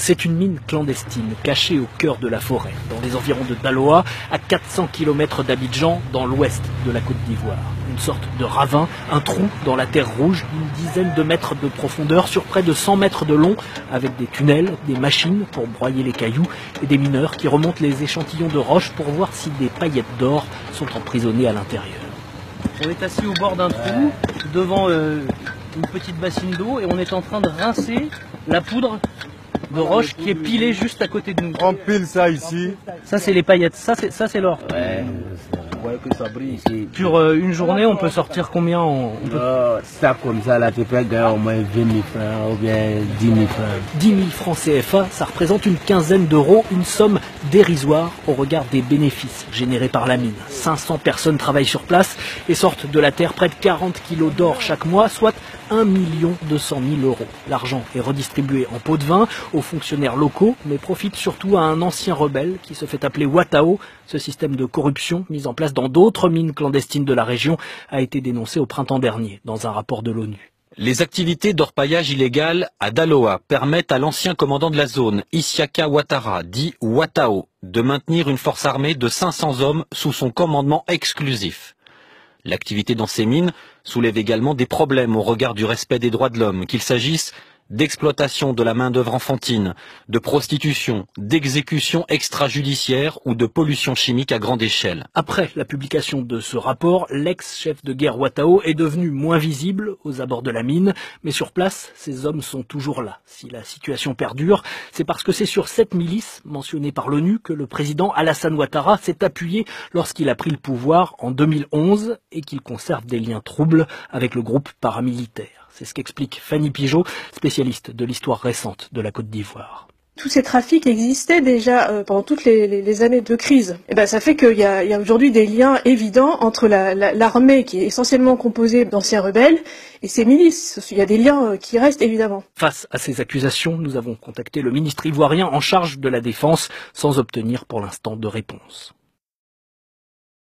C'est une mine clandestine, cachée au cœur de la forêt, dans les environs de Daloa, à 400 km d'Abidjan, dans l'ouest de la Côte d'Ivoire. Une sorte de ravin, un trou dans la terre rouge, d'une dizaine de mètres de profondeur sur près de 100 mètres de long, avec des tunnels, des machines pour broyer les cailloux et des mineurs qui remontent les échantillons de roches pour voir si des paillettes d'or sont emprisonnées à l'intérieur. On est assis au bord d'un trou, devant une petite bassine d'eau, et on est en train de rincer la poudre de roche qui est pilée juste à côté de nous. On pile ça ici. Ça c'est les paillettes, ça c'est l'or. Ouais, vous voyez que ça brille ici. Sur une journée, on peut sortir combien Ça comme ça, là, tu peux gagner au moins 20 000 francs ou bien 10 000 francs. 10 000 francs CFA, ça représente une quinzaine d'euros, une somme dérisoire au regard des bénéfices générés par la mine. 500 personnes travaillent sur place et sortent de la terre près de 40 kilos d'or chaque mois, soit 1 200 000 euros. L'argent est redistribué en pots de vin aux fonctionnaires locaux, mais profite surtout à un ancien rebelle qui se fait appeler Watao. Ce système de corruption, mis en place dans d'autres mines clandestines de la région, a été dénoncé au printemps dernier dans un rapport de l'ONU. Les activités d'orpaillage illégal à Daloa permettent à l'ancien commandant de la zone, Isiaka Ouattara, dit Watao, de maintenir une force armée de 500 hommes sous son commandement exclusif. L'activité dans ces mines soulève également des problèmes au regard du respect des droits de l'homme, qu'il s'agisse d'exploitation de la main-d'œuvre enfantine, de prostitution, d'exécution extrajudiciaire ou de pollution chimique à grande échelle. Après la publication de ce rapport, l'ex-chef de guerre Watao est devenu moins visible aux abords de la mine, mais sur place, ces hommes sont toujours là. Si la situation perdure, c'est parce que c'est sur cette milice, mentionnée par l'ONU, que le président Alassane Ouattara s'est appuyé lorsqu'il a pris le pouvoir en 2011 et qu'il conserve des liens troubles avec le groupe paramilitaire. C'est ce qu'explique Fanny Pigeot, spécialiste de l'histoire récente de la Côte d'Ivoire. Tous ces trafics existaient déjà pendant toutes les années de crise. Et ça fait qu'il y a aujourd'hui des liens évidents entre l'armée qui est essentiellement composée d'anciens rebelles et ces milices. Il y a des liens qui restent évidemment. Face à ces accusations, nous avons contacté le ministre ivoirien en charge de la défense sans obtenir pour l'instant de réponse.